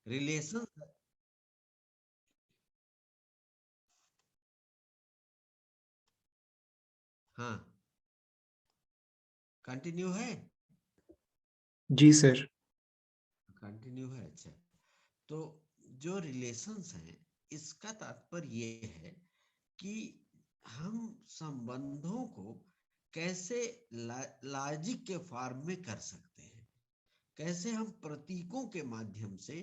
Relation. हाँ, continue है। जी sir. Continue है, अच्छा। तो जो रिलेशंस हैं, इसका तात्पर्य ये है कि हम संबंधों को कैसे लॉजिक के फॉर्म में कर सकते हैं, कैसे हम प्रतीकों के माध्यम से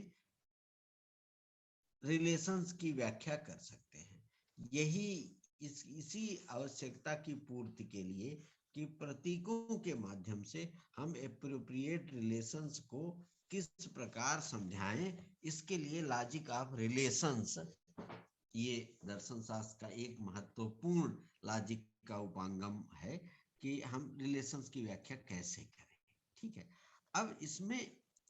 रिलेशंस की व्याख्या कर सकते हैं। यही इसी आवश्यकता की पूर्ति के लिए कि प्रतीकों के माध्यम से हम एप्रोप्रिएट रिलेशंस को किस प्रकार समझाएं, इसके लिए लॉजिक ऑफ रिलेशंस, ये दर्शन शास्त्र का एक महत्वपूर्ण लॉजिक का उपांगम है कि हम रिलेशंस की व्याख्या कैसे करें। ठीक है। अब इसमें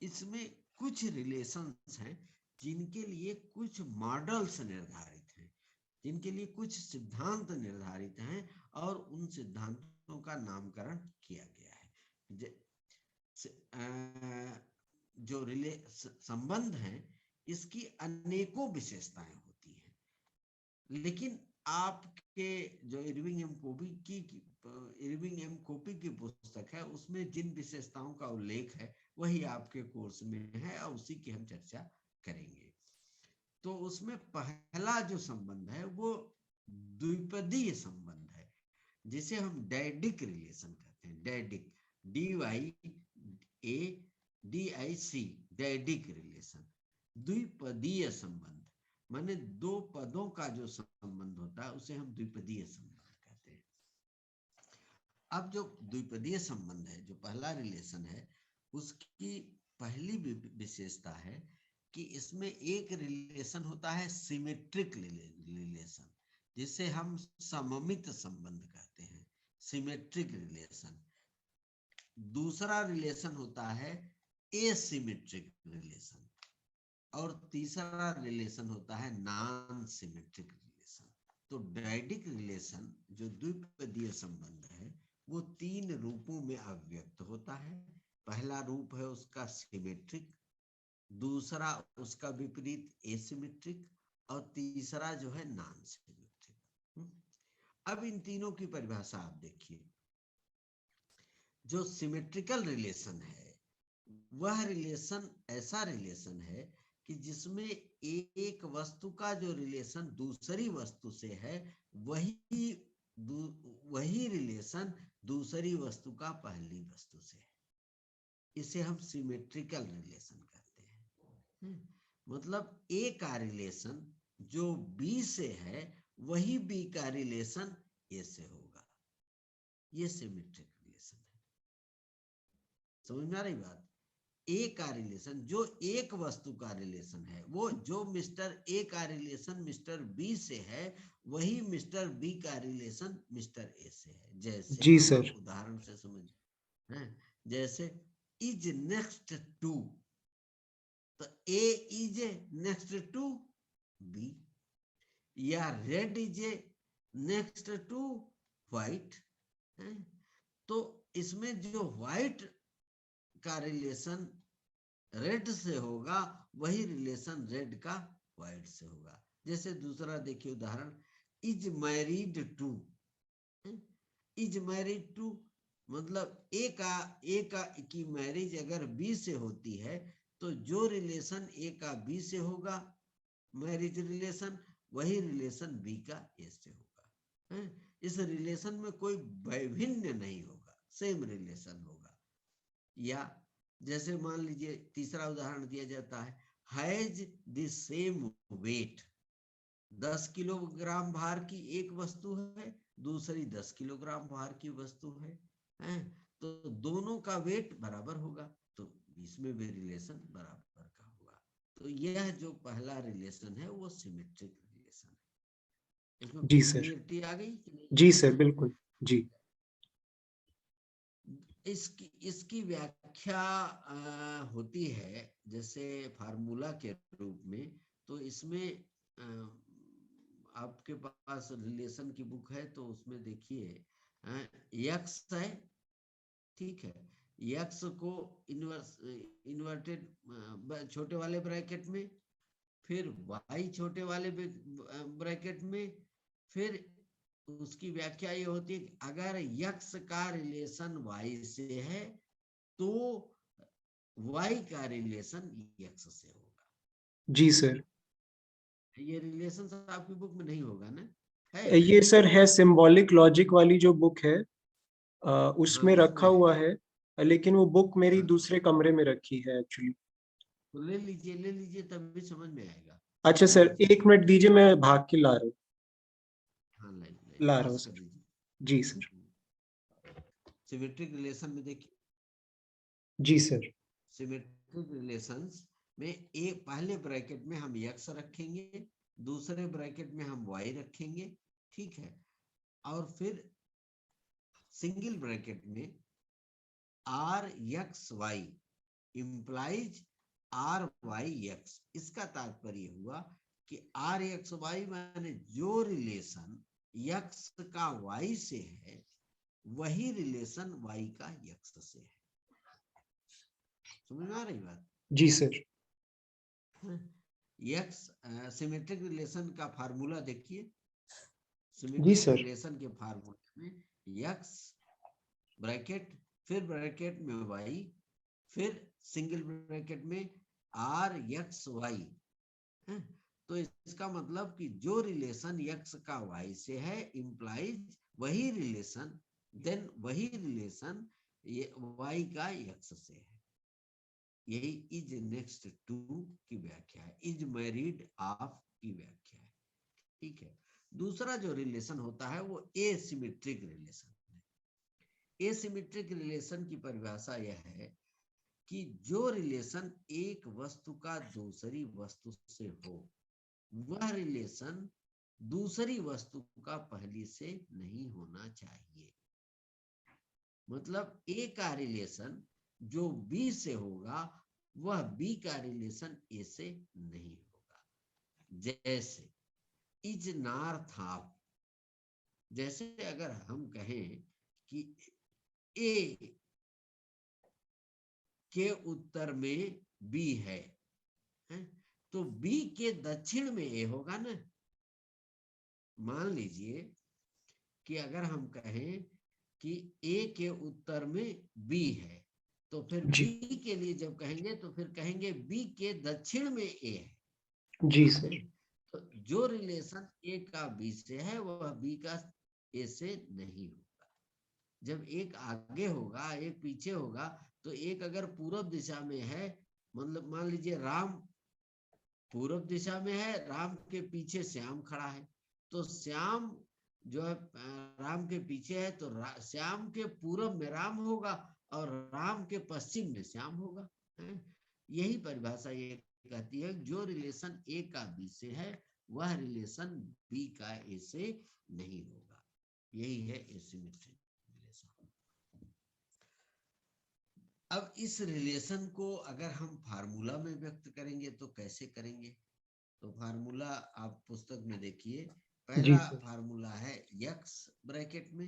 इसमें कुछ रिलेशंस हैं जिनके लिए कुछ मॉडल्स निर्धारित हैं, जिनके लिए कुछ सिद्धांत निर्धारित हैं, और उन सिद्धांतों का नामकरण किया गया है। जो संबंध हैं, इसकी अनेकों विशेषताएं होती हैं, लेकिन आपके जो इरविंग एम कोपी की पुस्तक है, उसमें जिन विशेषताओं का उल्लेख है वही आपके कोर्स में है और उसी की हम चर्चा करेंगे। तो उसमें पहला जो संबंध है वो द्विपदीय संबंध है, जिसे हम डैडिक रिलेशन कहते हैं। डैडिक, DYADIC, डैडिक रिलेशन, द्विपदीय संबंध, माने दो पदों का जो संबंध होता है उसे हम द्विपदीय संबंध कहते हैं। अब जो द्विपदीय संबंध है, जो पहला रिलेशन है, उसकी पहली विशेषता है कि इसमें एक रिलेशन होता है सिमेट्रिक रिलेशन, जिसे हम सममित संबंध कहते हैं, सिमेट्रिक रिलेशन। दूसरा रिलेशन होता है एसिमेट्रिक रिलेशन, और तीसरा रिलेशन होता है नॉन सिमेट्रिक रिलेशन। तो डैडिक रिलेशन जो द्विपदीय संबंध है वो तीन रूपों में अभिव्यक्त होता है। पहला रूप है उसका सिमेट्रिक, दूसरा उसका विपरीत एसिमेट्रिक, और तीसरा जो है नॉन सिमेट्रिक। अब इन तीनों की परिभाषा आप देखिए। जो सिमेट्रिकल रिलेशन है वह रिलेशन ऐसा रिलेशन है कि जिसमें एक वस्तु का जो रिलेशन दूसरी वस्तु से है, वही वही रिलेशन दूसरी वस्तु का पहली वस्तु से है। इसे हम सिमेट्रिकल रिलेशन कहते हैं। मतलब ए का रिलेशन जो बी से है, वही बी का रिलेशन ए से होगा। ये सिमेट्रिक रिलेशन है। समझ में आ रही बात? ए का रिलेशन जो एक वस्तु का रिलेशन है, वो जो मिस्टर ए का रिलेशन मिस्टर बी से है, वही मिस्टर बी का रिलेशन मिस्टर ए से है। जैसे जी हम सर। उदाहरण से समझ हैं, जैसे इज नेक्स्ट टू, तो A is next to B, या red is next to white है। तो इसमें जो व्हाइट का रिलेशन रेड से होगा, वही रिलेशन रेड का व्हाइट से होगा। जैसे दूसरा देखिए उदाहरण, is married to. Is married to मतलब ए का की मैरिज अगर बी से होती है, तो जो रिलेशन ए का बी से होगा मैरिज रिलेशन, वही रिलेशन बी का ए से होगा। इस रिलेशन में कोई वैभिन्न नहीं होगा, सेम रिलेशन होगा। या जैसे मान लीजिए तीसरा उदाहरण दिया जाता है, has the same weight. 10 kilogram भार की एक वस्तु है, दूसरी 10 किलोग्राम भार की वस्तु है, तो दोनों का वेट बराबर होगा, तो इसमें भी रिलेशन बराबर का होगा। तो यह जो पहला रिलेशन है वो सिमेट्रिक रिलेशन है। इसमें जी सर। क्लियरिटी आ गई कि नहीं? जी सर, बिल्कुल। जी। इसकी व्याख्या होती है जैसे फार्मूला के रूप में। तो इसमें आपके पास रिलेशन की बुक है तो उसमें देखिए, यक्स है, ठीक है, यक्स को इन्वर्टेड छोटे वाले ब्रैकेट में, फिर वाई छोटे वाले ब्रैकेट में, फिर उसकी व्याख्या ये होती है कि अगर यक्स का रिलेशन वाई से है तो वाई का रिलेशन यक्स से होगा। जी सर। ये रिलेशन आपकी बुक में नहीं होगा ना? है ये सर है, सिंबॉलिक लॉजिक वाली जो बुक है हाँ उसमें उसमें रखा है। हुआ है, लेकिन वो बुक मेरी हाँ दूसरे कमरे में रखी है एक्चुअली। तो ले लीजिए तभी समझ में आएगा। अच्छा ले सर, लीजिए। 1 मिनट दीजिए, मैं भाग के ला रहा हूँ। हाँ ला रहा हूँ पास कर सर। दीजिए। जी सर। सिमेट्रिक रिलेशन में देखिए, जी सर। सिमेट्रिक रिलेशंस में एक पहले ब्रैकेट में हम यक्स रखेंगे, दूसरे ब्रैकेट में हम वाई रखेंगे, ठीक है, और फिर सिंगल ब्रैकेट में R x y implies R y x. इसका तात्पर्य हुआ कि आर एक्स वाई माने जो रिलेशन यक्स का वाई से है वही रिलेशन वाई का यक्स से है। समझ में आ रही बात? जी सर। यक्स सिमेट्रिक रिलेशन का फार्मूला देखिए। जी सिमेट्रिक सर। रिलेशन के फार्मूले में यक्स ब्रैकेट, फिर ब्रैकेट में वाई, फिर सिंगल ब्रैकेट में आर यक्स वाई है। तो इसका मतलब कि जो रिलेशन यक्स का वाई से है इंप्लाइज वही रिलेशन, देन वही रिलेशन वाई का यक्स से है। यही इज नेक्स्ट टू की व्याख्या है, इज मैरिड ऑफ की व्याख्या है, ठीक है। दूसरा जो रिलेशन होता है वो एसिमेट्रिक रिलेशन है। एसिमेट्रिक रिलेशन की परिभाषा यह है कि जो रिलेशन एक वस्तु का दूसरी वस्तु से हो वह रिलेशन दूसरी वस्तु का पहली से नहीं होना चाहिए। मतलब ए का रिलेशन जो बी से होगा वह बी का रिलेशन ए से नहीं होगा। जैसे इज नॉर्थ ऑफ, जैसे अगर हम कहें कि ए के उत्तर में बी है, तो बी के दक्षिण में ए होगा ना। मान लीजिए कि अगर हम कहें कि ए के उत्तर में बी है तो फिर जी। बी के लिए जब कहेंगे तो फिर कहेंगे बी के दक्षिण में ए है। जी सर। तो जो रिलेशन ए का बी से है वह बी का ए से नहीं होगा। जब एक आगे होगा एक पीछे होगा तो एक अगर पूर्व दिशा में है, मतलब मान लीजिए राम पूर्व दिशा में है, राम के पीछे श्याम खड़ा है, तो श्याम जो है राम के पीछे है तो श्याम के पूर्व में राम होगा और राम के पश्चिम में श्याम होगा, है? यही परिभाषा ये कहती है जो रिलेशन ए का बी से है वह रिलेशन बी का ए से नहीं होगा। यही है एसिमेट्रिक रिलेशन। अब इस रिलेशन को अगर हम फार्मूला में व्यक्त करेंगे तो कैसे करेंगे? तो फार्मूला आप पुस्तक में देखिए। जी पहला सर। फार्मूला है यक्स ब्रैकेट में,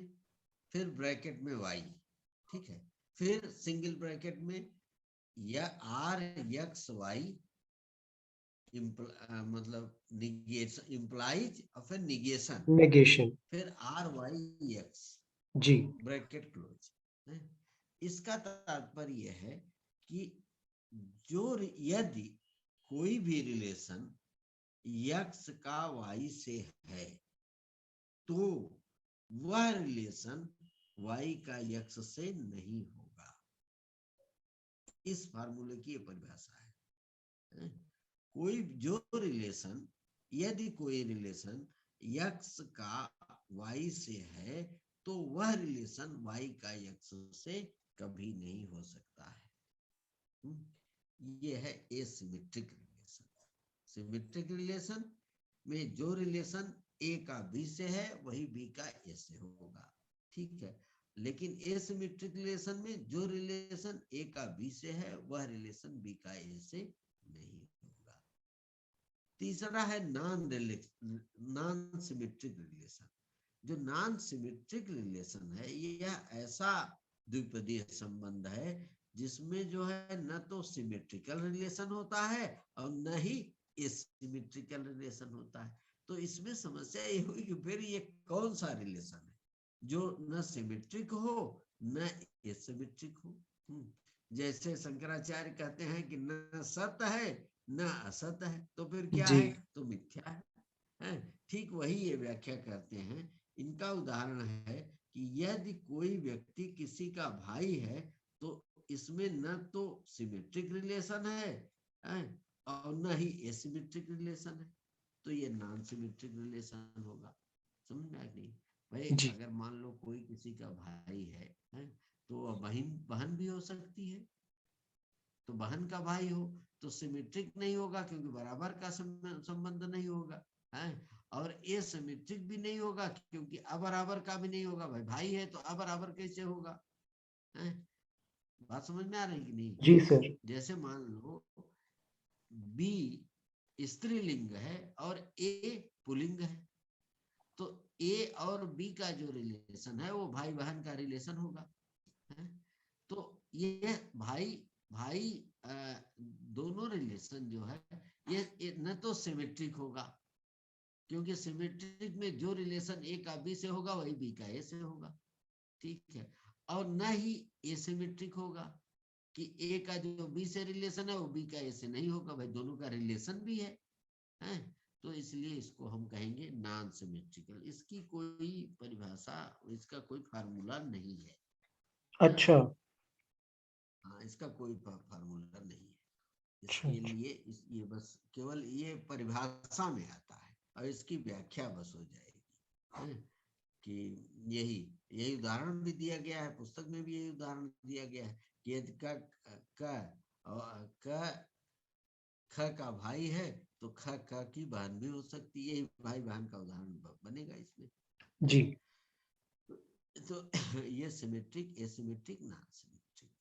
फिर ब्रैकेट में वाई, ठीक है, फिर सिंगल ब्रैकेट में या आर यक्स वाई मतलब निगेशन इंप्लाइज और फिर निगेशन, नेगेशन। फिर are y x ji. Bracket close है। इसका तात्पर्य है कि जो यदि कोई भी रिलेशन यक्स का वाई से है तो वह रिलेशन वाई का यक्स से नहीं होगा। इस फार्मूले की परिभाषा है। कोई जो रिलेशन, यदि कोई रिलेशन यक्स का वाई से है तो वह रिलेशन वाई का यक्स से कभी नहीं हो सकता है। ये है एसिमेट्रिक रिलेशन। सिमेट्रिक रिलेशन में जो रिलेशन ए का बी से है वही बी का ए से होगा, ठीक है। लेकिन एसिमेट्रिक रिलेशन में जो रिलेशन ए का बी से है वह रिलेशन बी का ए से नहीं होगा। तीसरा है नॉन सिमेट्रिक रिलेशन। जो नॉन सिमेट्रिक रिलेशन है यह ऐसा द्विपदीय संबंध है जिसमें जो है न तो सिमेट्रिकल रिलेशन होता है और न ही एसिमेट्रिकल रिलेशन होता है। तो इसमें समस्या ये हुई कि फिर ये कौन सा रिलेशन है जो न सिमेट्रिक हो न एसिमेट्रिक हो। जैसे शंकराचार्य कहते हैं कि न सत है न असत है, तो फिर क्या जी है? तो मिथ्या है। ठीक वही ये व्याख्या करते हैं। इनका उदाहरण है कि यदि कोई व्यक्ति किसी का भाई है तो इसमें न तो सिमेट्रिक रिलेशन है और न ही एसिमेट्रिक रिलेशन है, तो ये नॉन सिमेट्रिक रिलेशन होगा। समझ में आ गई भाई? जी अगर मान लो कोई किसी का भाई है तो बहन बहन भी हो सकती है, तो बहन का भाई हो तो सिमेट्रिक नहीं होगा क्योंकि बराबर का संबंध नहीं होगा है, और एसिमेट्रिक भी नहीं होगा क्योंकि अबराबर का भी नहीं होगा। भाई है तो अबराबर कैसे होगा है? बात समझ में आ रही कि नहीं? जी सर। जैसे मान लो बी स्त्रीलिंग है और ए पुल्लिंग है, तो ए और बी का जो रिलेशन है वो भाई बहन का रिलेशन होगा है? तो ये भाई भाई दोनों रिलेशन जो है ये न तो सिमेट्रिक होगा क्योंकि सिमेट्रिक में जो रिलेशन ए का बी से होगा वही बी का ए से होगा, ठीक है, और न ही एसिमेट्रिक होगा कि ए का जो बी से रिलेशन है वो बी का ए से नहीं होगा। भाई दोनों का रिलेशन भी है? तो इसलिए इसको हम कहेंगे नॉन सिमेट्रिकल। इसकी कोई परिभाषा, इसका कोई फार्मूला नहीं है। अच्छा हाँ, इसका कोई फार्मूला नहीं है। अच्छा इसके लिए ये बस केवल ये परिभाषा में आता है और इसकी व्याख्या बस हो जाएगी है? कि यही यही उदाहरण भी दिया गया है, पुस्तक में भी यही उदाहरण दिया गया है कि यदि ख का भाई है तो ख की बहन भी हो सकती है। यही भाई बहन का उदाहरण बनेगा इसमें। जी तो ये सिमेट्रिक, एसिमेट्रिक, नॉन सिमेट्रिक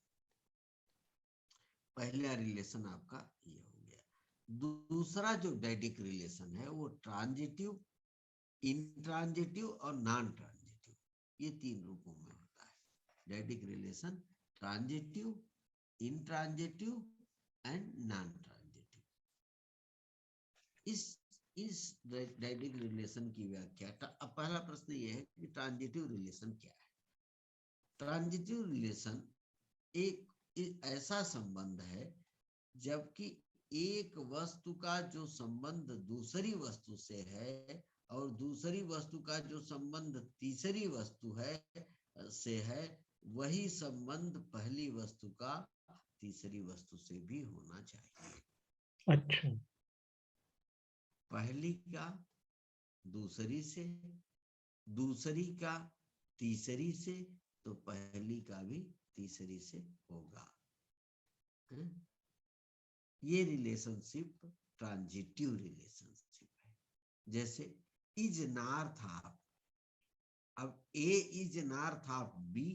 पहला रिलेशन आपका ये हो गया। दूसरा जो डैडिक रिलेशन है वो ट्रांजिटिव, इंट्रांजिटिव और नॉन ट्रांजिटिव, ये तीन रूपों में होता है। Dyadic relation transitive, intransitive and non transitive. इस डैडिक रिलेशन की व्याख्या का अब पहला प्रश्न ये है कि ट्रांजिटिव रिलेशन क्या है? ट्रांजिटिव रिलेशन एक ऐसा संबंध है जबकि एक वस्तु का जो संबंध दूसरी वस्तु से है और दूसरी वस्तु का जो संबंध तीसरी वस्तु से है, वही संबंध पहली वस्तु का तीसरी वस्तु से भी होना चाहिए। अच्छा पहली का दूसरी से, दूसरी का तीसरी से, तो पहली का भी तीसरी से होगा। ये रिलेशनशिप ट्रांजिटिव रिलेशनशिप है। जैसे इज नॉर्थ ऑफ, अब A is north of B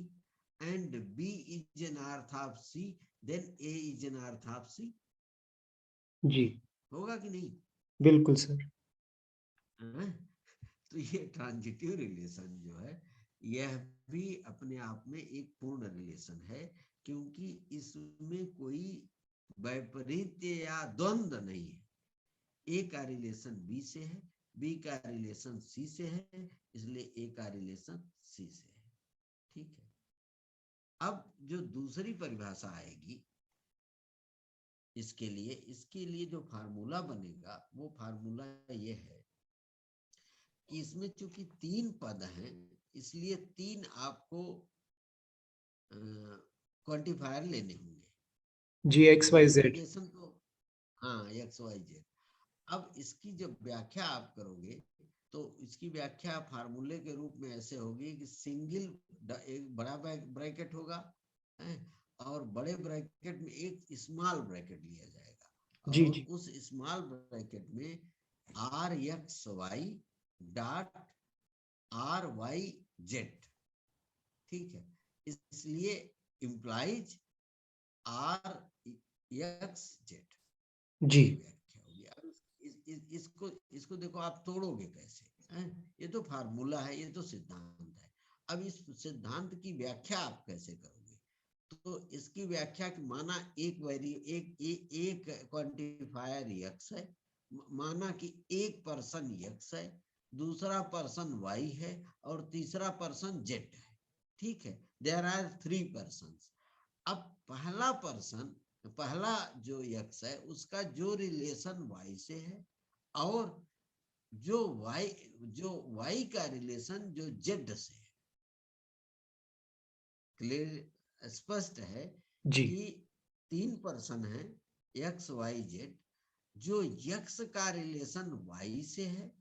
and B is north of C, then A is north of C. जी होगा कि नहीं? बिल्कुल सर। तो ये ट्रांजिटिव रिलेशन जो है यह भी अपने आप में एक पूर्ण रिलेशन है क्योंकि इसमें कोई वैपरीत्य या द्वंद्व नहीं है। ए का रिलेशन बी से है, बी का रिलेशन सी से है, इसलिए ए का रिलेशन सी से है, ठीक है। अब जो दूसरी परिभाषा आएगी इसके लिए जो फार्मूला बनेगा वो फार्मूला ये है कि इसमें चूंकि तीन पद हैं इसलिए तीन आपको क्वांटिफायर लेने होंगे। जी एक्स वाई जेड। मल्टीप्लिकेशन तो हाँ एक्स वाई जेड। अब इसकी जब व्याख्या आप करोगे तो इसकी व्याख्या फार्मूले के रूप में ऐसे होगी कि सिंगल एक बड़ा ब्रैकेट होगा और बड़े ब्रैकेट में एक स्मॉल ब्रैकेट लिया जाएगा जी और जी उस स्मॉल ब्रैकेट में R x y dot R y z, ठीक है। इसलिए इम्प्लाइज आर एक्स जेड, जी ये व्याख्या होगी। अब इसको देखो आप तोड़ोगे कैसे है? ये तो फार्मूला है, ये तो सिद्धांत है। अब इस सिद्धांत की व्याख्या आप कैसे करोगे? तो इसकी व्याख्या की माना एक क्वांटिफायर यक्स है, माना कि एक पर्सन यक्स है, दूसरा पर्सन वाई है और तीसरा पर्सन जेड है। ठीक है, देयर आर 3 पर्सन्स। अब पहला जो यक्स है उसका जो रिलेशन वाई से है और जो वाई का रिलेशन जो जेड से है। क्लियर, स्पष्ट है जी कि 3 पर्सन है एक्स वाई जेड, जो यक्स का रिलेशन वाई से है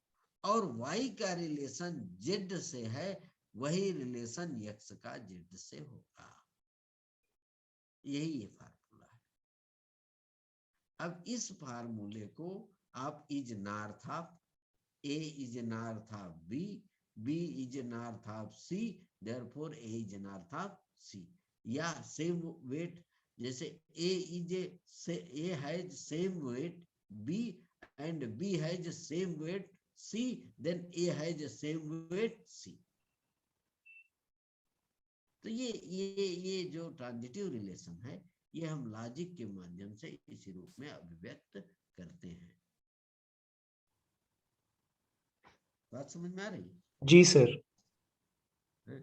और वाई का रिलेशन जेड से है, वही रिलेशन यक्स का जेड से होगा। यही ये फार्मूला है। अब इस फार्मूले को आप is north of A is north of B is north of C, therefore A is north of C, या सेम वेट, जैसे A has same weight B and B has same weight C, then A has same weight C. तो ये जो transitive relation है, ये हम logic के माध्यम से इसी रूप में अभिव्यक्त करते हैं। बात समझ में आ रही जी सर। है?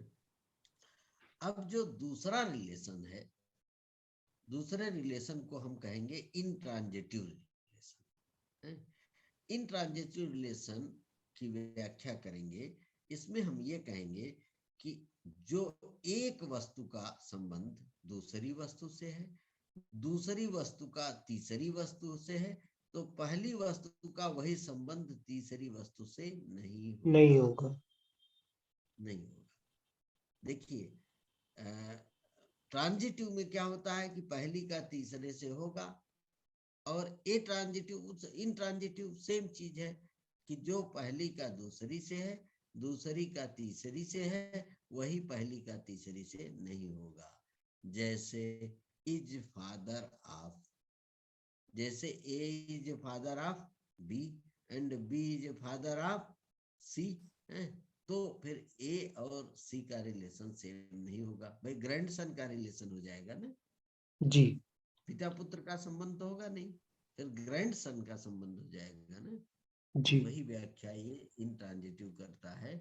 अब जो दूसरा रिलेशन है, दूसरे रिलेशन को हम कहेंगे इंट्रांजिटिव रिलेशन। इंट्रांजिटिव रिलेशन की व्याख्या करेंगे। इसमें हम ये कहेंगे कि जो एक वस्तु का संबंध दूसरी वस्तु से है, दूसरी वस्तु का तीसरी वस्तु से है, तो पहली वस्तु का वही संबंध तीसरी वस्तु से नहीं होगा। नहीं होगा। देखिए, ट्रांजिटिव में क्या होता है कि पहली का तीसरे से होगा, और इंट्रांजिटिव सेम चीज है कि जो पहली का दूसरी से है, दूसरी का तीसरी से है, वही पहली का तीसरी से नहीं होगा। जैसे इज फादर ऑफ, जैसे A is father of B and B is father of C, तो फिर ए और सी का रिलेशन सेम नहीं होगा। भाई ग्रैंडसन का रिलेशन हो जाएगा ना, जी पिता पुत्र का संबंध तो होगा नहीं, फिर ग्रैंडसन का संबंध हो जाएगा ना। जी वही व्याख्या ये इंट्रांजिटिव करता है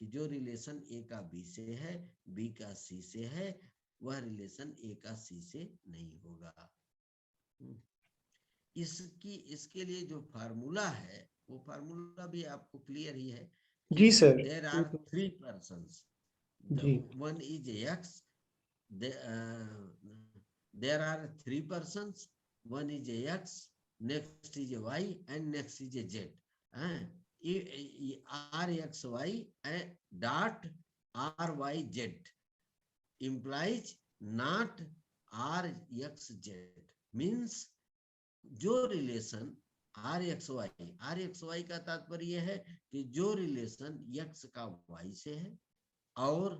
कि जो रिलेशन ए का बी से है, बी का सी से है, वह रिलेशन ए का सी से नहीं होगा। इसके लिए जो फार्मूला है, वो फार्मूला भी आपको क्लियर ही है कि जी सर। देयर आर 3 पर्सन्स, जी one is x, there are 3 persons, one is x, next is y and next is z. rxy dot ryz implies not rxz, means जो रिलेशन rxy का तात्पर्य है कि जो रिलेशन x का y से है और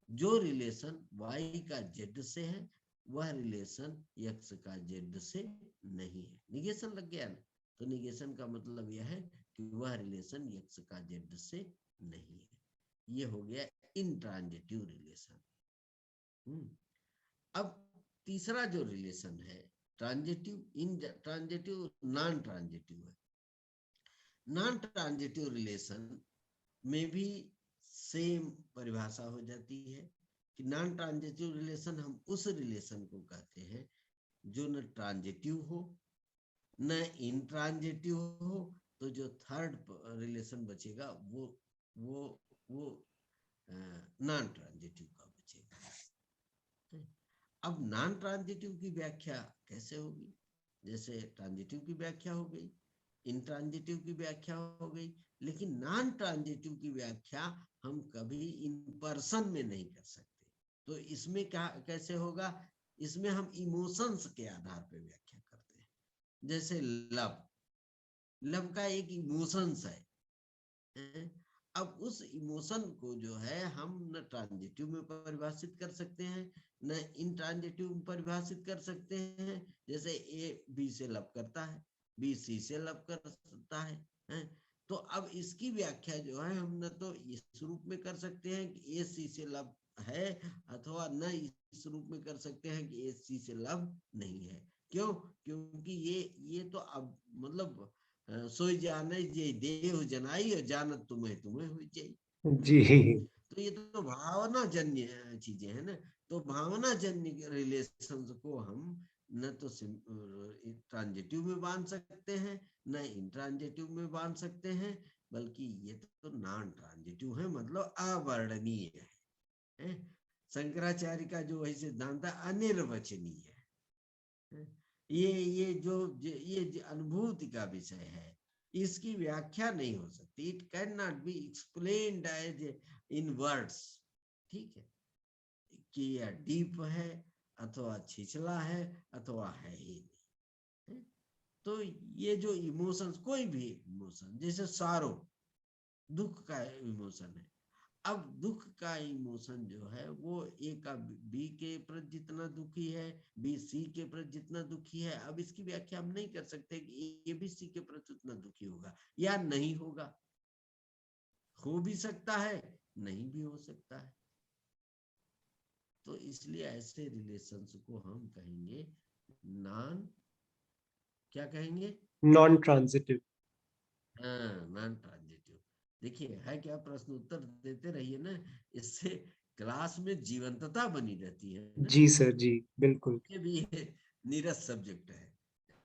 जो रिलेशन y का z से है, वह रिलेशन x का z से नहीं है। निगेशन लग गया ना, तो निगेशन का मतलब यह है कि वह रिलेशन x का z से नहीं है। ये हो गया इंट्रांजिटिव रिलेशन। अब तीसरा जो रिलेशन है ट्रांजिटिव नॉन ट्रांजिटिव है। नॉन ट्रांजिटिव रिलेशन में भी सेम परिभाषा हो जाती है कि नॉन ट्रांजिटिव रिलेशन हम उस रिलेशन को कहते हैं जो न ट्रांजिटिव हो न इंट्रांजिटिव हो, तो जो थर्ड रिलेशन बचेगा वो नॉन ट्रांजिटिव का बचेगा। अब नॉन ट्रांजिटिव की व्याख्या कैसे होगी? जैसे ट्रांजिटिव की व्याख्या हो गई, इंट्रांजिटिव की व्याख्या हो गई, लेकिन नॉन ट्रांजिटिव की व्याख्या हम कभी इन पर्सन में नहीं कर सकते। तो इसमें क्या कैसे होगा? इसमें हम इमोशंस के आधार पर व्याख्या करते हैं। जैसे लव का एक इमोशंस है। अब उस इमोशन को जो है हम न ट्रांजिटिव में परिभाषित कर सकते हैं न इंट्रांजिटिव में परिभाषित कर सकते हैं। जैसे ए बी से लव करता है, बी सी से लव कर सकता है। तो अब इसकी व्याख्या जो है हम न तो इस रूप में कर सकते हैं कि ए सी से लव है, अथवा न इस रूप में कर सकते हैं कि सी से लव नहीं है। क्यों? क्योंकि ये तो अब मतलब सोई जाने जे देव जनाई और जानत तुम्हें तुम्हें हुई जाई। जी तो ये तो भावना जन्य चीजें हैं ना। तो भावना जन्य रिलेशंस को हम न तो ट्रांजिटिव में बांध सकते हैं, न इंट्रांजिटिव में बांध सकते हैं, बल्कि ये तो नॉन ट्रांजिटिव है, मतलब अवर्णनीय है। शंकराचार्य का जो वही सिद्धांत है अनिर्वचनीय है। ये अनुभूति का विषय है, इसकी व्याख्या नहीं हो सकती। It can not be explained as in words. ठीक है, कि यह डीप है अथवा छिछला है अथवा है ही नहीं। तो ये जो इमोशंस, कोई भी इमोशन, जैसे सारो दुख का इमोशन है। अब दुख का इमोशन जो है वो ए का बी के प्रति जितना दुखी है, बी सी के प्रति जितना दुखी है। अब इसकी व्याख्या हम नहीं कर सकते कि ए भी सी के प्रति उतना दुखी होगा या नहीं होगा। हो भी सकता है, नहीं भी हो सकता है। तो इसलिए ऐसे रिलेशंस को हम कहेंगे नॉन, क्या कहेंगे? Non transitive. हाँ, नॉन ट्रांजिटिव। देखिए है क्या, प्रश्न उत्तर देते रहिए ना, इससे क्लास में जीवंतता बनी रहती है ना। जी सर, जी बिल्कुल। ये भी नीरस सब्जेक्ट है,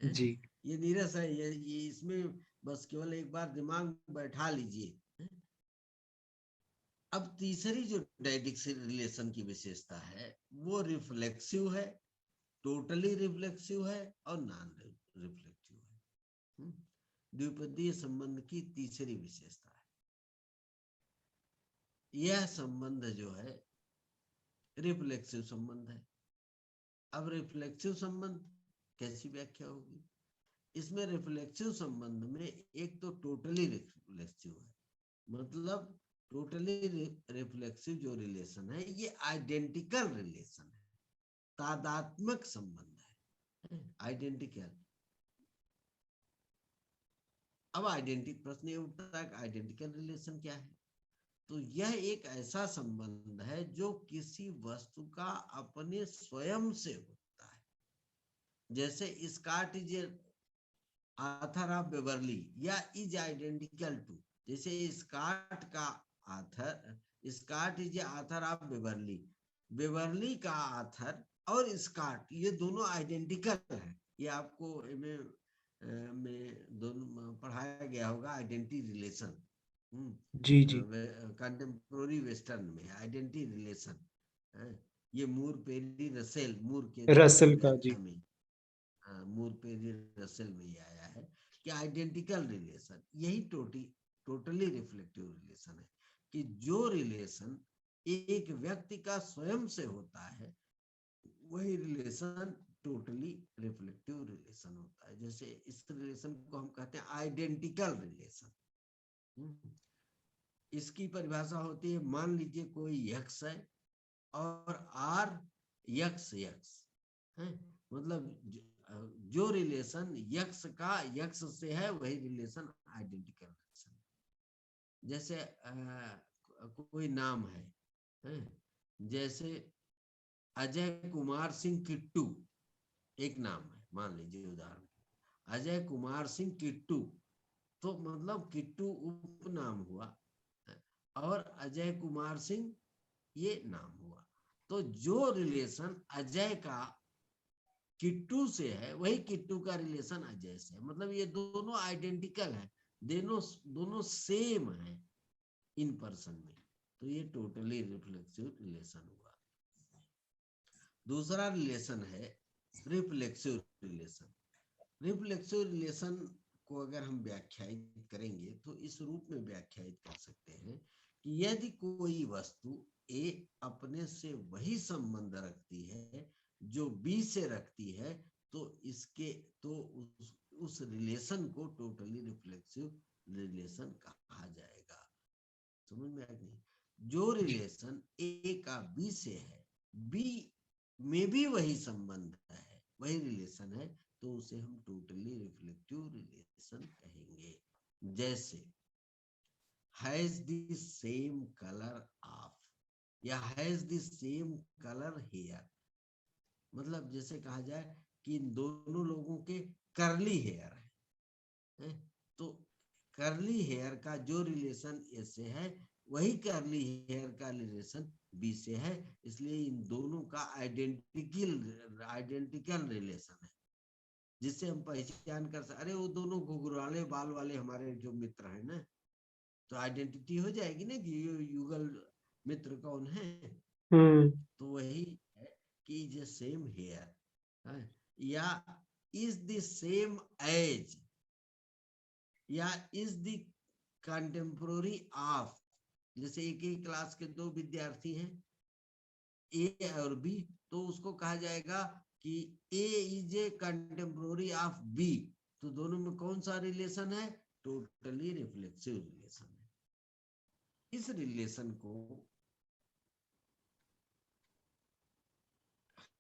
हैं? जी ये नीरस है, ये इसमें बस केवल एक बार दिमाग में बैठा लीजिए, हैं? अब तीसरी जो डैडिक से रिलेशन की विशेषता है वो रिफ्लेक्सिव है, टोटली रिफ्लेक्सिव है और नॉन रिफ्लेक्टिव है। द्विपदीय संबंध की तीसरी विशेषता है, यह संबंध जो है रिफ्लेक्सिव संबंध है। अब रिफ्लेक्सिव संबंध कैसी व्याख्या होगी? इसमें रिफ्लेक्सिव संबंध में एक तो टोटली रिफ्लेक्सिव है, मतलब टोटली रिफ्लेक्सिव जो रिलेशन है ये आइडेंटिकल रिलेशन है, तादात्मक संबंध है, आइडेंटिकल। अब आइडेंटिक प्रश्न ये उठता है, आइडेंटिकल रिलेशन क्या है? तो यह एक ऐसा संबंध है जो किसी वस्तु का अपने स्वयं से होता है। जैसे Scott is author of Beverly या इज आइडेंटिकल टू, जैसे स्कॉट का author, Scott is author of Beverly, Beverly का ऑथर और स्कॉट ये दोनों आइडेंटिकल है। ये आपको में दोनों पढ़ाया गया होगा, आइडेंटिटी रिलेशन। जी जी। कंटेम्प्रोरी वेस्टर्न में आइडेंटिटी रिलेशन। ये मूर पेरी रसेल, मूर के रसल का, जी। व्याख्या में, मूर पेरी रसेल में ये आया है कि आइडेंटिकल रिलेशन यही टोटली रिफ्लेक्टिव रिलेशन है, कि जो रिलेशन एक व्यक्ति का स्वयं से होता है वही रिलेशन टोटली रिफ्लेक्टिव रिलेशन होता है। जैसे इस रिलेशन को हम कहते हैं आइडेंटिकल रिलेशन। इसकी परिभाषा होती है, मान लीजिए कोई यक्स है और आर यक्स यक्स है, मतलब जो रिलेशन यक्स का यक्स से है वही रिलेशन आइडेंटिकल रिलेशन। जैसे कोई नाम है, जैसे अजय कुमार सिंह किट्टू एक नाम है, मान लीजिए उदाहरण, अजय कुमार सिंह किट्टू, तो मतलब किट्टू उपनाम हुआ और अजय कुमार सिंह ये नाम हुआ। तो जो रिलेशन अजय का किट्टू से है वही किट्टू का रिलेशन अजय से है, मतलब ये दोनों आइडेंटिकल है, दोनों सेम है इन पर्सन में। तो ये टोटली रिफ्लेक्सिव रिलेशन हुआ। दूसरा रिलेशन है रिफ्लेक्सिव रिलेशन। रिफ्लेक्सिव रिलेशन को अगर हम व्याख्यायित करेंगे तो इस रूप में व्याख्यायित कर सकते हैं कि यदि कोई वस्तु ए अपने से वही संबंध रखती है जो बी से रखती है, तो इसके तो उस रिलेशन को टोटली रिफ्लेक्सिव रिलेशन कहा जाएगा। समझ में आ गई? जो जी रिलेशन ए का बी से है, बी में भी वही संबंध है, वही रिलेशन है, तो उसे हम टोटली रिफ्लेक्टिव रिलेशन कहेंगे। जैसे has the same colour of, या has the same colour hair, मतलब जैसे कहा जाए कि इन दोनों लोगों के कर्ली हेयर है, तो कर्ली हेयर का जो रिलेशन ए से है वही कर्ली हेयर का रिलेशन बी से है, इसलिए इन दोनों का आइडेंटिकल रिलेशन है, जिससे हम पहचान कर सकते, अरे वो दोनों घुघराले बाल वाले हमारे जो मित्र हैं ना, तो आइडेंटिटी हो जाएगी ना कि ये युगल मित्र कौन है। तो वही है कि इज सेम हेयर, या इज द सेम एज, या इज द कंटेम्पोररी ऑफ, जैसे एक ही क्लास के दो विद्यार्थी हैं ए और बी, तो उसको कहा जाएगा कि A is a contemporary of B, तो दोनों में कौन सा रिलेशन है, टोटली रिफ्लेक्सिव रिलेशन है। इस रिलेशन को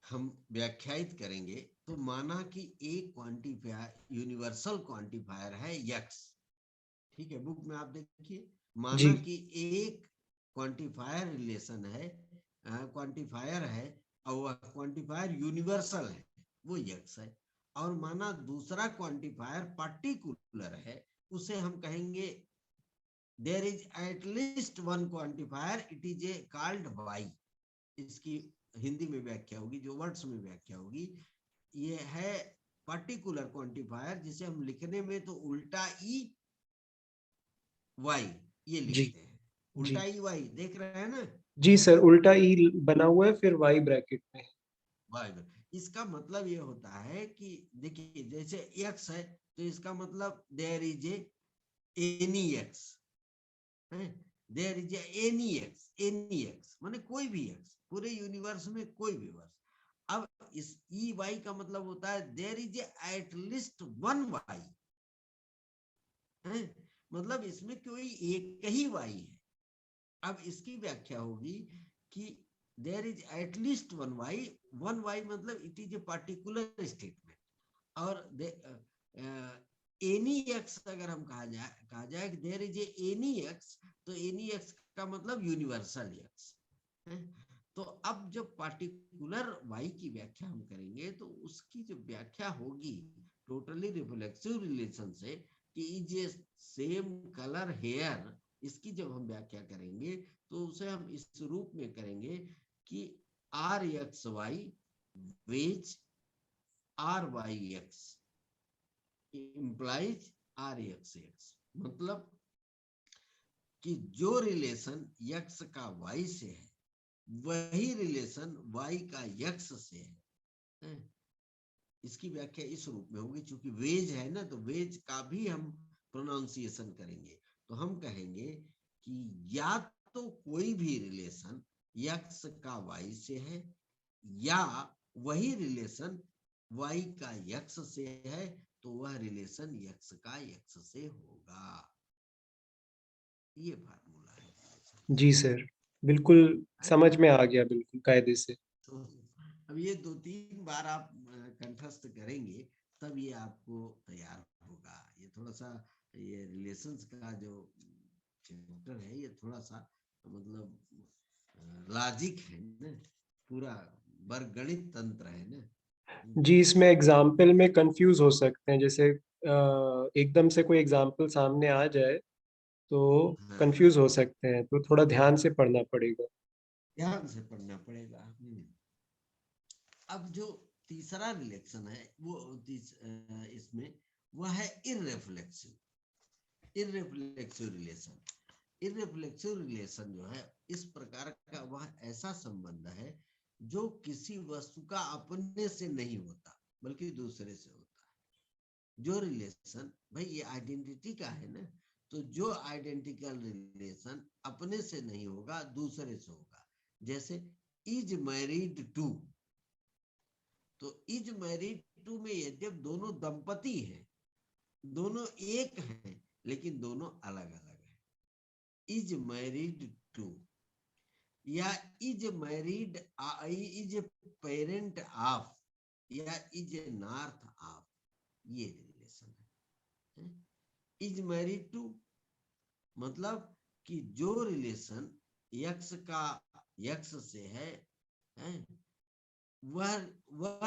हम व्याख्यायित करेंगे, तो माना कि एक क्वांटिफायर यूनिवर्सल क्वांटिफायर है यक्स, ठीक है, बुक में आप देखिए, माना कि एक क्वांटिफायर रिलेशन है, क्वांटिफायर है, और वह क्वांटिफायर यूनिवर्सल है, वो यक्स है, और माना दूसरा क्वांटिफायर पर्टिकुलर है, उसे हम कहेंगे there is at least one quantifier, it is a called y. इसकी हिंदी में व्याख्या होगी, जो वर्ड्स में व्याख्या होगी, ये है पर्टिकुलर क्वांटिफायर, जिसे हम लिखने में तो उल्टा ई वाई ये लिखते हैं, उल्टा ई वाई देख रहे हैं ना। जी सर, उल्टा ई बना हुआ है, फिर वाई ब्रैकेट में। वाई, इसका मतलब ये होता है कि देखिए जैसे एक्स है, तो इसका मतलब there is a any x, there is any x, any x माने कोई भी एक्स, पूरे यूनिवर्स में कोई भी वर्स। अब इस ई वाई का मतलब होता है there is at least one Y, मतलब इसमें कोई एक ही वाई है। अब इसकी व्याख्या होगी कि there is at least one Y मतलब it is a particular statement, और एनी एक्स अगर हम कहा जाए कि देयर इज एनी एक्स, तो एनी एक्स का मतलब यूनिवर्सल एक्स है। तो अब जब पार्टिकुलर वाई की व्याख्या हम करेंगे, तो उसकी जो व्याख्या होगी टोटली रिफ्लेक्सिव रिलेशन से कि is a same colour hair, इसकी जब हम व्याख्या करेंगे तो उसे हम इस रूप में करेंगे कि R x y wedge R y x implies R x x, मतलब कि जो रिलेशन यक्स का वाई से है वही रिलेशन वाई का यक्स से है। इसकी व्याख्या इस रूप में होगी, चूंकि वेज है ना, तो वेज का भी हम प्रोनाउंसिएशन करेंगे, तो हम कहेंगे कि या तो कोई भी रिलेशन यक्स का वाई से है, या वही रिलेशन वाई का यक्स से है, तो वह रिलेशन यक्स का यक्स से होगा। ये फार्मूला है। जी सर, बिल्कुल समझ में आ गया, बिल्कुल कायदे से। तो अब ये 2-3 बार आप कंठस्थ करेंगे, तब ये आपको तैयार होगा। ये थोड़ा सा ये रिलेशंस का जो चैप्टर है, ये थोड़ा सा मतलब लॉजिक है ना, पूरा वर्गगणित तंत्र है ना। जी, इसमें एग्जाम्पल में कंफ्यूज हो सकते हैं, जैसे एकदम से कोई एग्जाम्पल सामने आ जाए तो हाँ, कंफ्यूज हो सकते हैं, तो थोड़ा ध्यान से पढ़ना पड़ेगा। ध्यान से पढ़ना पड़ेगा। अब जो तीसरा रिलेशन है वो इसमें वह है इररिफ्लेक्सिव रिलेशन। इररिफ्लेक्सिव रिलेशन जो है इस प्रकार का, वह ऐसा संबंध है जो किसी वस्तु का अपने से नहीं होता बल्कि दूसरे से होता है। जो रिलेशन, भाई ये आइडेंटिटी का है ना, तो जो आइडेंटिकल रिलेशन अपने से नहीं होगा दूसरे से होगा, जैसे इज मैरिड टू, तो इज मैरिड टू में यद्यप दोनों दंपति हैं, दोनों एक हैं, लेकिन दोनों अलग अलग हैं। इज मैरिड टू, या is married, is parent of, या इज नॉर्थ ऑफ, ये रिलेशन है। इज मैरिड टू मतलब कि जो रिलेशन यक्स का यक्स से है वह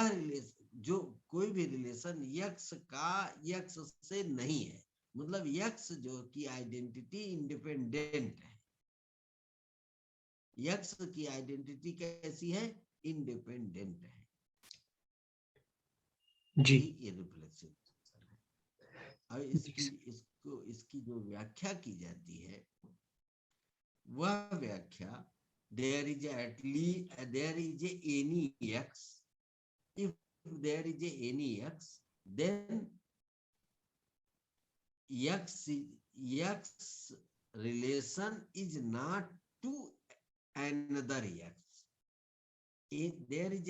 रिलेशन, जो कोई भी रिलेशन यक्स का यक्स से नहीं है, मतलब यक्स जो की आइडेंटिटी इंडिपेंडेंट है। यक्स की आइडेंटिटी कैसी है? इंडिपेंडेंट है। जी यही इररिफ्लेक्सिव है। और इसकी जो व्याख्या की जाती है, वह व्याख्या there is any x, if there is any x, then x relation is not to another x. If there is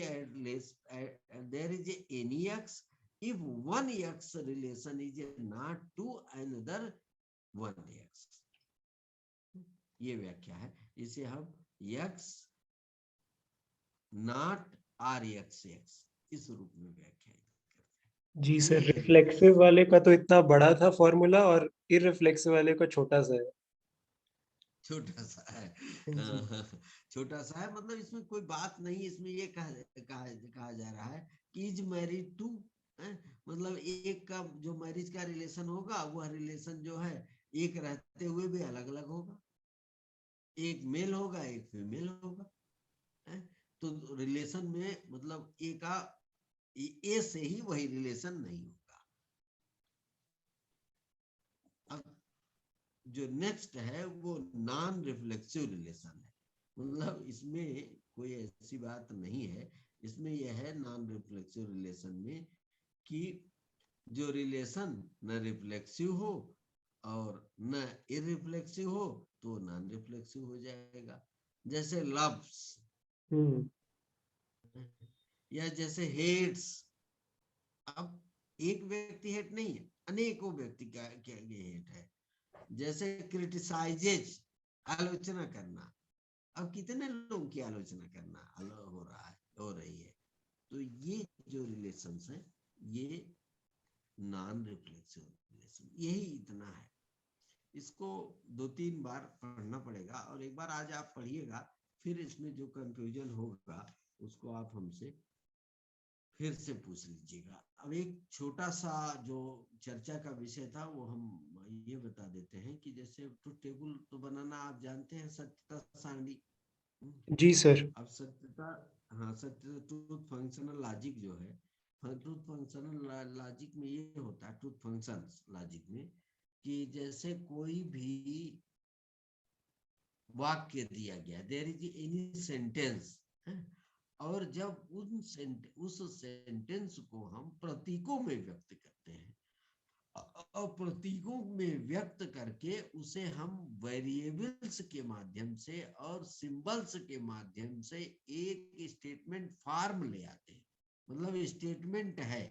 any x, if one x relation is not to another one x, ये व्याख्या है। इसे हम x not R x x इस रूप में व्याख्या करते हैं। जी तो सर, ये रिफ्लेक्सिव वाले का तो इतना बड़ा था फॉर्मूला और इररिफ्लेक्सिव वाले का छोटा सा है। छोटा सा है। जी छोटा सा है, मतलब इसमें कोई बात नहीं। इसमें ये कहा जा रहा है कि इज मैरिड टू, मतलब एक का जो मैरिज का रिलेशन होगा, वह रिलेशन जो है एक रहते हुए भी अलग अलग होगा। एक मेल होगा, एक फीमेल होगा, है? तो रिलेशन में मतलब ए से ही वही रिलेशन नहीं होगा। अब जो नेक्स्ट है वो नॉन रिफ्लेक्सिव रिलेशन है, मतलब इसमें कोई ऐसी बात नहीं है। इसमें यह है नॉन रिफ्लेक्सिव रिलेशन में कि जो रिलेशन न रिफ्लेक्सिव हो और न इररिफ्लेक्सिव हो तो नॉन रिफ्लेक्सिव हो जाएगा। जैसे लव्स या जैसे हेट्स। अब एक व्यक्ति हेट नहीं है, अनेकों व्यक्ति का हेट है। जैसे क्रिटिसाइजेज, आलोचना करना। अब कितने लोगों की आलोचना करना हो रही है। तो ये जो रिलेशंस है ये नॉन रिफ्लेक्सिव रिलेशन, यही इतना है। इसको 2-3 बार पढ़ना पड़ेगा और एक बार आज आप पढ़िएगा, फिर इसमें जो कंफ्यूजन होगा उसको आप हमसे फिर से पूछ लीजिएगा। अब एक छोटा सा जो चर्चा का विषय था वो हम ये बता देते हैं कि जैसे ट्रुथ टेबल तो बनाना आप जानते हैं, सत्यता सारणी। जी सर। अब सत्यता, हाँ, सत्य ट्रुथ फंक्शनल लॉजिक जो है, ट्रुथ फंक्शनल लॉजिक में ये होता है, ट्रुथ फंक्शन लॉजिक में, कि जैसे कोई भी वाक्य दिया गया, देयर इज एनी सेंटेंस, और जब उस सेंटेंस को हम प्रतीकों में व्यक्त करते हैं और प्रतीकों में व्यक्त करके उसे हम वेरिएबल्स के माध्यम से और सिंबल्स के माध्यम से एक स्टेटमेंट फॉर्म ले आते हैं। मतलब स्टेटमेंट है,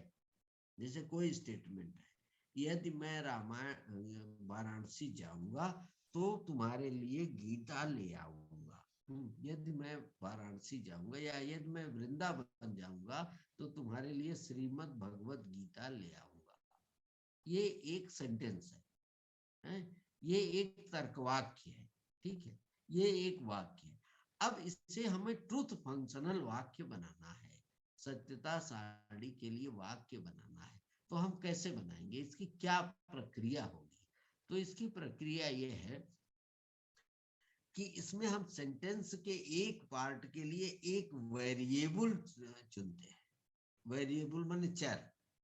जैसे कोई स्टेटमेंट है, यदि मैं रामायण वाराणसी जाऊंगा तो तुम्हारे लिए गीता ले आऊंगा। यदि मैं वाराणसी जाऊंगा या यदि मैं वृंदावन जाऊंगा तो तुम्हारे लिए श्रीमद् भगवत गीता ले आऊंगा। ये एक सेंटेंस है? ये एक तर्कवाक्य है, ठीक है, ये एक वाक्य है। अब इससे हमें ट्रुथ फंक्शनल वाक्य बनाना है, सत्यता सारणी के लिए वाक्य बनाना है। तो हम कैसे बनाएंगे, इसकी क्या प्रक्रिया होगी? तो इसकी प्रक्रिया ये है कि इसमें हम सेंटेंस के एक पार्ट के लिए एक वेरिएबल चुनते हैं। वेरिएबल माने चर,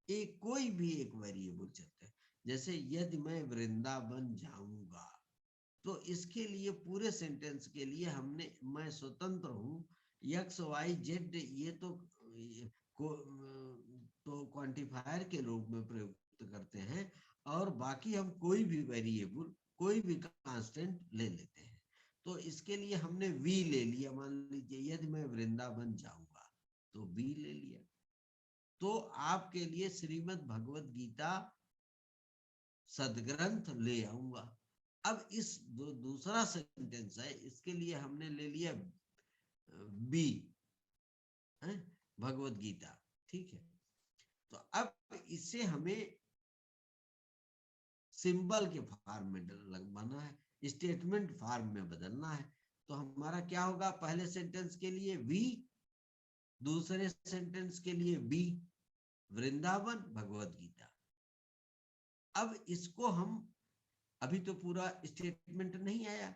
एक कोई भी एक वेरिएबल चुनते हैं। जैसे यदि मैं वृंदावन जाऊंगा, तो इसके लिए पूरे सेंटेंस के लिए हमने मैं स्वतंत्र हूं, एक्स वाई जेड, ये तो क्वांटिफायर के रूप में प्रयुक्त करते हैं, और बाकी हम कोई भी वेरिएबल, कोई भी कांस्टेंट ले लेते हैं। तो इसके लिए हमने वी ले लिया। मान लीजिए यदि मैं वृंदावन जाऊंगा तो वी ले लिया। तो आपके लिए श्रीमद् भगवत गीता सदग्रंथ ले आऊंगा। अब इस दूसरा सेंटेंस है, इसके लिए हमने ले लिया बी, भगवत गीता, ठीक है। तो अब इसे हमें सिंबल के फॉर्म में बनाना है, स्टेटमेंट फॉर्म में बदलना है। तो हमारा क्या होगा, पहले सेंटेंस के लिए वी, दूसरे सेंटेंस के लिए बी, वृंदावन भगवत गीता। अब इसको हम, अभी तो पूरा स्टेटमेंट नहीं आया,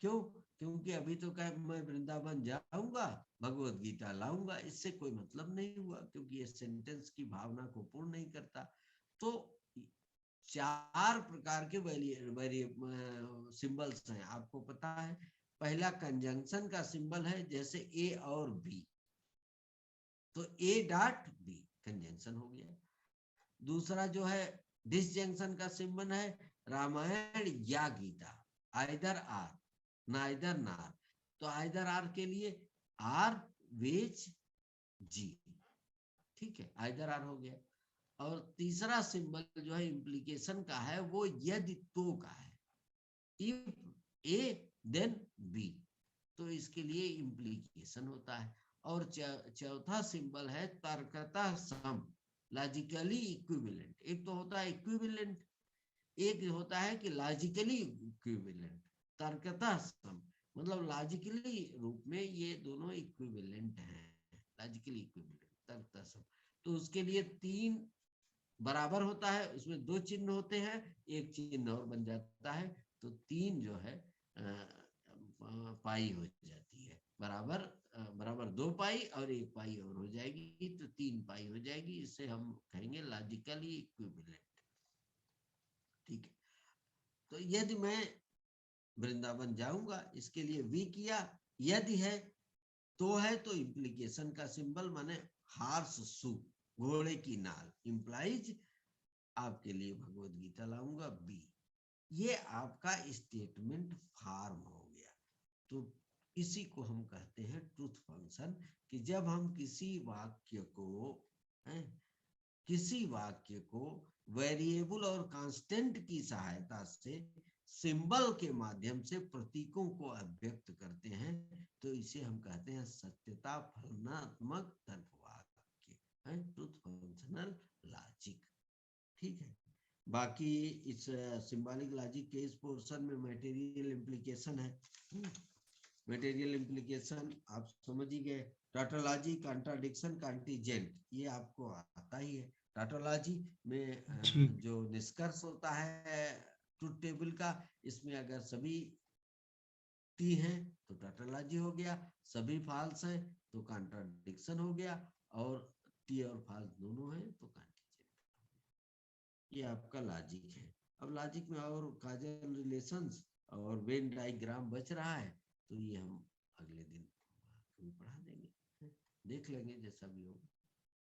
क्यों, क्योंकि अभी तो क्या, मैं वृंदावन जाऊंगा भगवत गीता लाऊंगा, इससे कोई मतलब नहीं हुआ, क्योंकि ये सेंटेंस की भावना को पूर्ण नहीं करता। तो 4 प्रकार के सिंबल्स हैं, आपको पता है। पहला कंजंक्शन का सिंबल है, जैसे ए और बी, तो ए डॉट बी कंजंक्शन हो गया। दूसरा जो है डिसजंक्शन का सिंबल है, रामायण या गीता, आइदर आर, नाइदर नार, तो आइदर आर के लिए आर वेज जी, ठीक है, आइदर आर हो गया। और तीसरा सिंबल जो है इम्प्लीकेशन का है, वो यदि तो का है, इफ ए देन बी, तो इसके लिए इम्प्लीकेशन होता है। और चौथा सिंबल है तर्कतः सम, लॉजिकली इक्विवेलेंट। एक तो होता है इक्विवेलेंट, एक होता है कि लॉजिकली इक्विवेलेंट। तर्कतः सम मतलब लॉजिकली रूप में ये दोनों इक्विवेलेंट हैं, लॉजिकली इक्विवेलेंट, तर्कतः सम। तो उसके लिए 3 बराबर होता है, उसमें 2 चिन्ह होते हैं, एक चिन्ह और बन जाता है, तो 3 जो है पाई हो जाती है, बराबर बराबर 2 पाई और 1 पाई और हो जाएगी, तो 3 पाई हो जाएगी। इससे हम कहेंगे लॉजिकली इक्विवेलेंट, ठीक है। तो यदि मैं वृंदावन जाऊंगा, इसके लिए वी किया, यदि है तो इम्प्लीकेशन का सिंबल माने हार्स शू, घोड़े की नाल, इंप्लाइज आपके लिए भगवत गीता लाऊंगा बी। ये आपका स्टेटमेंट फॉर्म हो गया। तो इसी को हम कहते हैं ट्रूथ फंक्शन, कि जब हम किसी वाक्य को वेरिएबल और कांस्टेंट की सहायता से सिंबल के माध्यम से प्रतीकों को अभिव्यक्त करते हैं, तो इसे हम कहते हैं सत्यता फलनात्मक तर्कवाक्य, ट्रूथ फंक्शनल लॉजिक, ठीक है। बाकी इस सिंबॉलिक लॉजिक के इस पोर्शन में मटेरियल इंप्लीकेशन है। मटेरियल इंप्लीकेशन आप समझ ही गए। टाटोलॉजी, कॉन्ट्राडिक्शन, कॉन्टीजेंट, ये आपको आता ही है। टाटोलॉजी में जी। जो निष्कर्ष होता है ट्रूथ टेबल का, इसमें अगर सभी टी हैं तो टाटोलॉजी हो गया, सभी फॉल्स हैं तो कॉन्ट्राडिक्शन हो गया, और टी और फॉल्स दोनों हैं तो ये आपका लॉजिक है। अब लॉजिक में और काजल रिलेशंस और वेन डायग्राम बच रहा है, तो ये हम अगले दिन पढ़ा देंगे, देख लेंगे जैसा भी होगा।